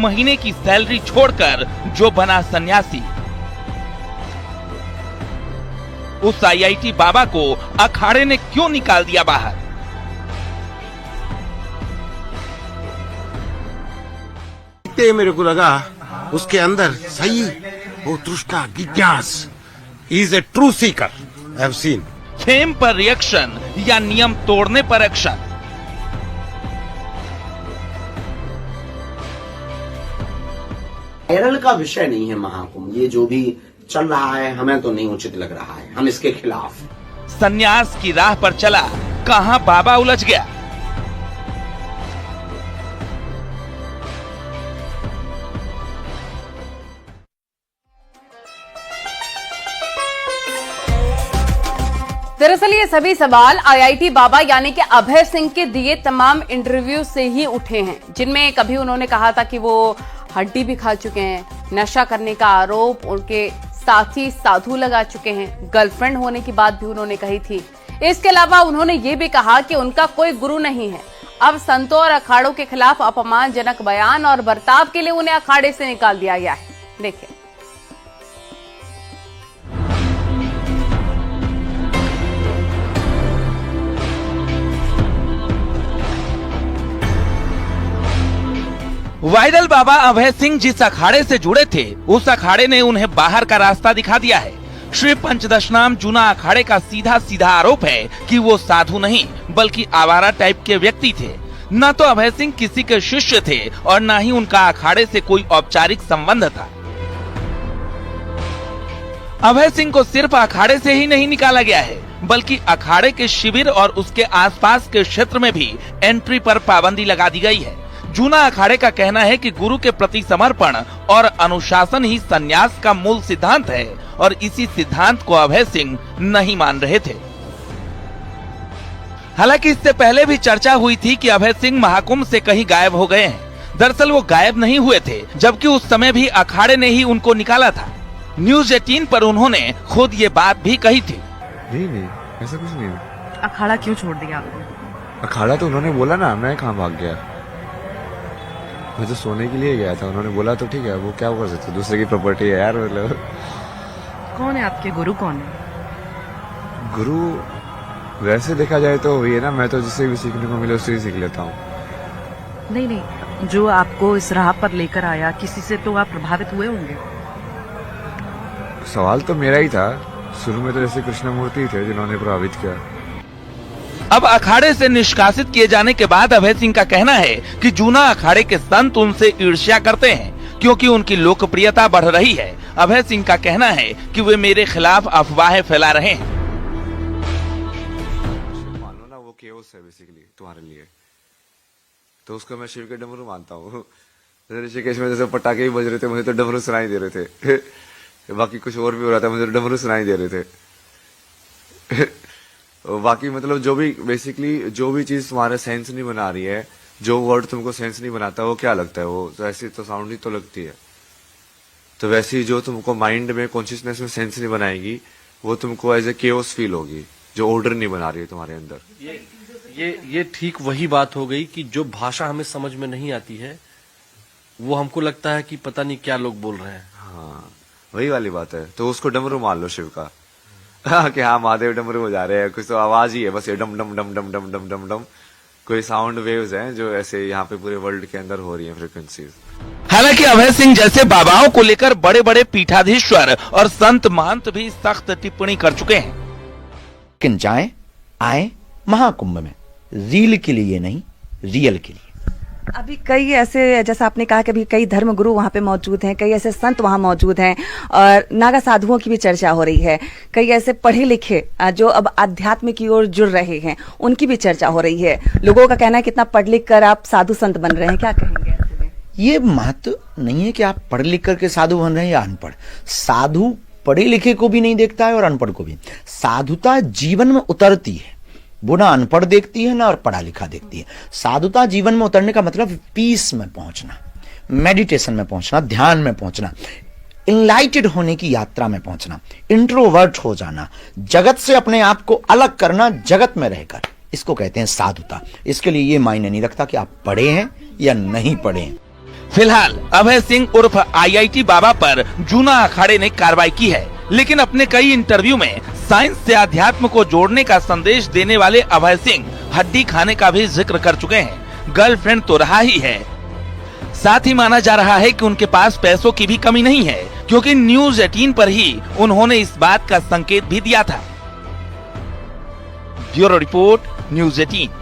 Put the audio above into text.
महीने की सैलरी छोड़कर जो बना सन्यासी। उस आईआईटी बाबा को अखाड़े ने क्यों निकाल दिया बाहर? मेरे को लगा उसके अंदर सही वो तृष्णा जिज्ञास is a true seeker. I have seen. Fame पर रिएक्शन या नियम तोड़ने पर एक्शन? वायरल का विषय नहीं है महाकुंभ। ये जो भी चल रहा है हमें तो नहीं उचित लग रहा है, हम इसके खिलाफ। सन्यास की राह पर चला, कहां बाबा उलझ गया? दरअसल ये सभी सवाल आईआईटी बाबा यानी कि अभय सिंह के दिए तमाम इंटरव्यू से ही उठे हैं, जिनमें कभी उन्होंने कहा था कि वो हड्डी भी खा चुके हैं, नशा करने का आरोप उनके साथी साधु लगा चुके हैं, गर्लफ्रेंड होने की बात भी उन्होंने कही थी। इसके अलावा उन्होंने ये भी कहा कि उनका कोई गुरु नहीं है। अब संतों और अखाड़ों के खिलाफ अपमानजनक बयान और बर्ताव के लिए उन्हें अखाड़े से निकाल दिया गया है। देखिए। वायरल बाबा अभय सिंह जिस अखाड़े से जुड़े थे, उस अखाड़े ने उन्हें बाहर का रास्ता दिखा दिया है। श्री पंचदशनाम जूना अखाड़े का सीधा सीधा आरोप है कि वो साधु नहीं बल्कि आवारा टाइप के व्यक्ति थे। न तो अभय सिंह किसी के शिष्य थे और न ही उनका अखाड़े से कोई औपचारिक संबंध था। अभय सिंह को सिर्फ अखाड़े से ही नहीं निकाला गया है, बल्कि अखाड़े के शिविर और उसके आसपास के क्षेत्र में भी एंट्री पर पाबंदी लगा दी गई है। जूना अखाड़े का कहना है कि गुरु के प्रति समर्पण और अनुशासन ही सन्यास का मूल सिद्धांत है और इसी सिद्धांत को अभय सिंह नहीं मान रहे थे। हालांकि इससे पहले भी चर्चा हुई थी कि अभय सिंह महाकुंभ से कहीं गायब हो गए हैं। दरअसल वो गायब नहीं हुए थे, जबकि उस समय भी अखाड़े ने ही उनको निकाला था। न्यूज़ 18 पर उन्होंने खुद ये बात भी कही थी। नहीं, ऐसा कुछ नहीं। अखाड़ा क्यों छोड़ दिया आपने? अखाड़ा तो उन्होंने बोला ना, मैं कहाँ भाग गया। मैं तो सोने के लिए गया था, उन्होंने बोला तो ठीक है, वो क्या कर सकते, दूसरे की प्रॉपर्टी है यार। मतलब कौन है आपके गुरु? कौन है गुरु? वैसे देखा जाए तो वही है ना, मैं तो जिससे भी सीखने को मिले उससे ही सीख लेता हूँ। नहीं, जो आपको इस राह पर लेकर आया, किसी से तो आप प्रभावित हुए होंगे। सवाल तो मेरा ही था। शुरू में तो जैसे कृष्णमूर्ति थे जिन्होंने प्रभावित किया। अब अखाड़े से निष्कासित किए जाने के बाद अभय सिंह का कहना है कि जूना अखाड़े के संत उनसे ईर्ष्या करते हैं क्योंकि उनकी लोकप्रियता बढ़ रही है। अभय सिंह का कहना है कि वे मेरे खिलाफ अफवाहें फैला रहे हैं। मान लो ना, वो केओस है बेसिकली तुम्हारे लिए, तो उसको मैं शिव के डमरू मानता हूँ। ऋषिकेश में जैसे पटाखे भी बज रहे थे, मुझे तो डमरू सुनाई दे रहे थे। बाकी कुछ और भी हो रहा था, मुझे तो डमरू सुनाई दे रहे थे। बाकी मतलब जो भी बेसिकली जो भी चीज तुम्हारे सेंस नहीं बना रही है, जो वर्ड तुमको सेंस नहीं बनाता, वो क्या लगता है, वो तो ऐसी तो साउंड ही तो लगती है। तो वैसे ही जो तुमको माइंड में कॉन्शियसनेस में सेंस नहीं बनाएगी, वो तुमको एज ए केओस फील होगी, जो ऑर्डर नहीं बना रही है तुम्हारे अंदर। ये ठीक वही बात हो गई कि जो भाषा हमें समझ में नहीं आती है, वो हमको लगता है कि पता नहीं क्या लोग बोल रहे हैं। हाँ, वही वाली बात है। तो उसको डमरू मान लो शिव का। हाँ कि हाँ महादेव डमरू हो जा रहे हैं, कुछ तो आवाज ही है बस, ये डम डम डम डम डम डम डम डम। कोई साउंड वेव्स हैं जो ऐसे यहाँ पे पूरे वर्ल्ड के अंदर हो रही हैं, फ्रीक्वेंसीज। हालांकि अभय सिंह जैसे बाबाओं को लेकर बड़े बड़े पीठाधीश्वर और संत महंत भी सख्त टिप्पणी कर चुके हैं। लेकिन जाएं आए महाकुंभ में रील के लिए नहीं, रियल के लिए। अभी कई ऐसे, जैसा आपने कहा कि अभी कई धर्मगुरु वहाँ पे मौजूद हैं, कई ऐसे संत वहाँ मौजूद हैं और नागा साधुओं की भी चर्चा हो रही है। कई ऐसे पढ़े लिखे जो अब आध्यात्म की ओर जुड़ रहे हैं, उनकी भी चर्चा हो रही है। लोगों का कहना है कितना पढ़ लिख कर आप साधु संत बन रहे हैं, क्या कहेंगे ऐसे में? ये महत्व नहीं है कि आप पढ़ लिख करके साधु बन रहे हैं या अनपढ़। साधु पढ़े लिखे को भी नहीं देखता है और अनपढ़ को भी। साधुता जीवन में उतरती है, वो ना अनपढ़ देखती है ना और पढ़ा लिखा देखती है। साधुता जीवन में उतरने का मतलब पीस में पहुंचना, मेडिटेशन में पहुंचना, ध्यान में पहुंचना, इनलाइटेड होने की यात्रा में पहुंचना, इंट्रोवर्ट हो जाना, जगत से अपने आप को अलग करना, जगत में रहकर, इसको कहते हैं साधुता। इसके लिए ये मायने नहीं रखता कि आप पढ़े हैं या नहीं पढ़े हैं। फिलहाल अभय सिंह उर्फ IIT बाबा पर जूना अखाड़े ने कार्रवाई की है, लेकिन अपने कई इंटरव्यू में साइंस से अध्यात्म को जोड़ने का संदेश देने वाले अभय सिंह हड्डी खाने का भी जिक्र कर चुके हैं। गर्लफ्रेंड तो रहा ही है, साथ ही माना जा रहा है कि उनके पास पैसों की भी कमी नहीं है, क्योंकि न्यूज 18 पर ही उन्होंने इस बात का संकेत भी दिया था। Bureau report, news 18।